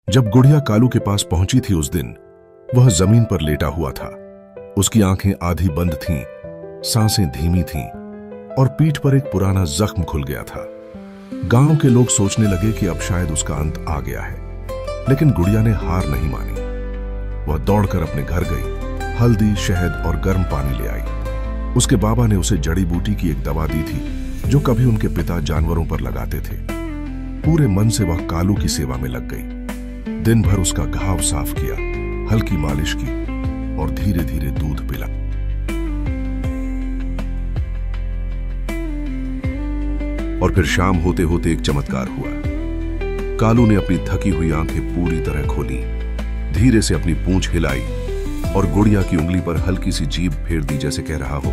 जब गुड़िया कालू के पास पहुंची थी उस दिन, वह जमीन पर लेटा हुआ था। उसकी आंखें आधी बंद थीं, सांसें धीमी थीं और पीठ पर एक पुराना जख्म खुल गया था। गांव के लोग सोचने लगे कि अब शायद उसका अंत आ गया है, लेकिन गुड़िया ने हार नहीं मानी। वह दौड़कर अपने घर गई, हल्दी, शहद और गर्म पानी ले आई। उसके बाबा ने उसे जड़ी बूटी की एक दवा दी थी जो कभी उनके पिता जानवरों पर लगाते थे। पूरे मन से वह कालू की सेवा में लग गई। दिन भर उसका घाव साफ किया, हल्की मालिश की और धीरे धीरे दूध पिला। और फिर शाम होते होते एक चमत्कार हुआ। कालू ने अपनी थकी हुई आंखें पूरी तरह खोली, धीरे से अपनी पूंछ हिलाई और गुड़िया की उंगली पर हल्की सी जीभ फेर दी, जैसे कह रहा हो,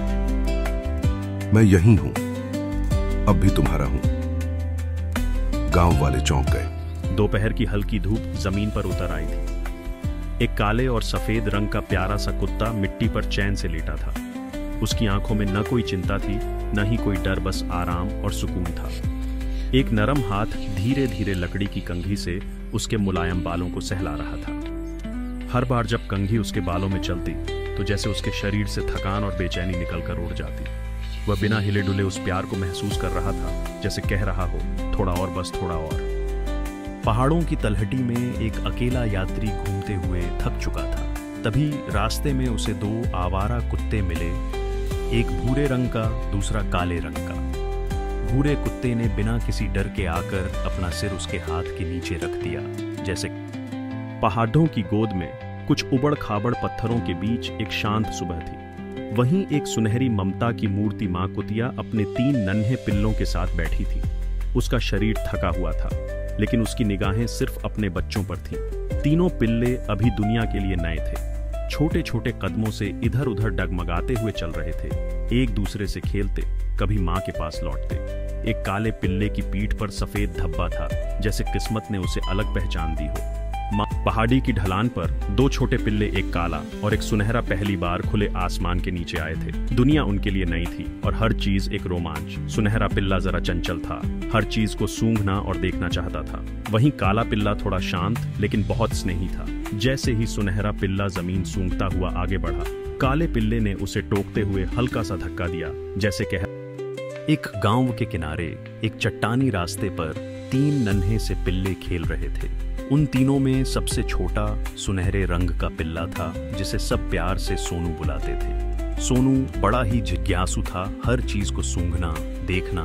मैं यहीं हूं, अब भी तुम्हारा हूं। गांव वाले चौंक गए। दोपहर की हल्की धूप जमीन पर उतर आई थी। एक काले और सफेद रंग का प्यारा सा कुत्ता मिट्टी पर चैन से लेटा था। उसकी आंखों में न कोई चिंता थी, न ही कोई डर, बस आराम और सुकून था। एक नरम हाथ धीरे धीरे लकड़ी की कंघी से उसके मुलायम बालों को सहला रहा था। हर बार जब कंघी उसके बालों में चलती तो जैसे उसके शरीर से थकान और बेचैनी निकलकर उड़ जाती। वह बिना हिले डुले उस प्यार को महसूस कर रहा था, जैसे कह रहा हो, थोड़ा और, बस थोड़ा और। पहाड़ों की तलहटी में एक अकेला यात्री घूमते हुए थक चुका था। तभी रास्ते में उसे दो आवारा कुत्ते मिले, एक भूरे रंग का, दूसरा काले रंग का। भूरे कुत्ते ने बिना किसी डर के आकर अपना सिर उसके हाथ के नीचे रख दिया, जैसे पहाड़ों की गोद में कुछ उबड़ खाबड़ पत्थरों के बीच एक शांत सुबह थी। वहीं एक सुनहरी ममता की मूर्ति मां कुतिया अपने 3 नन्हे पिल्लों के साथ बैठी थी। उसका शरीर थका हुआ था, लेकिन उसकी निगाहें सिर्फ अपने बच्चों पर थीं। तीनों पिल्ले अभी दुनिया के लिए नए थे। छोटे छोटे कदमों से इधर उधर डगमगाते हुए चल रहे थे, एक दूसरे से खेलते, कभी मां के पास लौटते। एक काले पिल्ले की पीठ पर सफेद धब्बा था, जैसे किस्मत ने उसे अलग पहचान दी हो। पहाड़ी की ढलान पर 2 छोटे पिल्ले, एक काला और एक सुनहरा, पहली बार खुले आसमान के नीचे आए थे। दुनिया उनके लिए नई थी और हर चीज एक रोमांच। सुनहरा पिल्ला जरा चंचल था, हर चीज को सूंघना और देखना चाहता था। वहीं काला पिल्ला थोड़ा शांत लेकिन बहुत स्नेही था। जैसे ही सुनहरा पिल्ला जमीन सूंघता हुआ आगे बढ़ा, काले पिल्ले ने उसे टोकते हुए हल्का सा धक्का दिया, जैसे कह। एक गांव के किनारे एक चट्टानी रास्ते पर 3 नन्हे से पिल्ले खेल रहे थे। उन तीनों में सबसे छोटा सुनहरे रंग का पिल्ला था, जिसे सब प्यार से सोनू बुलाते थे। सोनू बड़ा ही जिज्ञासु था, हर चीज को सूंघना, देखना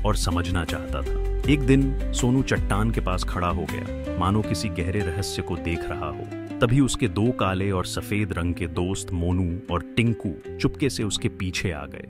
और समझना चाहता था। एक दिन सोनू चट्टान के पास खड़ा हो गया, मानो किसी गहरे रहस्य को देख रहा हो। तभी उसके 2 काले और सफेद रंग के दोस्त मोनू और टिंकू चुपके से उसके पीछे आ गए।